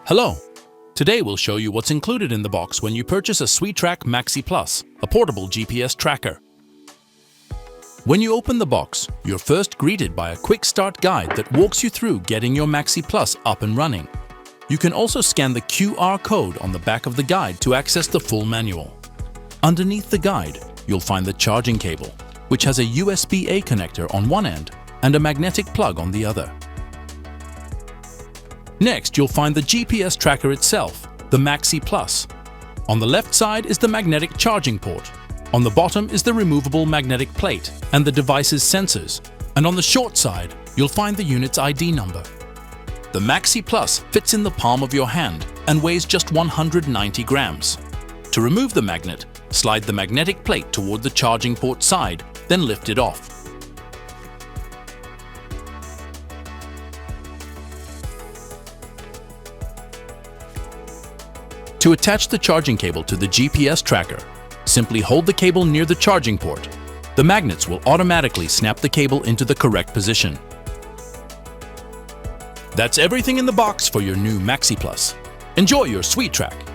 Hello! Today we'll show you what's included in the box when you purchase a Swetrack Maxi Plus, a portable GPS tracker. When you open the box, you're first greeted by a quick start guide that walks you through getting your Maxi Plus up and running. You can also scan the QR code on the back of the guide to access the full manual. Underneath the guide, you'll find the charging cable, which has a USB-A connector on one end and a magnetic plug on the other. Next, you'll find the GPS tracker itself, the Maxi Plus. On the left side is the magnetic charging port. On the bottom is the removable magnetic plate and the device's sensors. And on the short side, you'll find the unit's ID number. The Maxi Plus fits in the palm of your hand and weighs just 190 grams. To remove the magnet, slide the magnetic plate toward the charging port side, then lift it off. To attach the charging cable to the GPS tracker, simply hold the cable near the charging port. The magnets will automatically snap the cable into the correct position. That's everything in the box for your new Maxi Plus. Enjoy your Swetrack!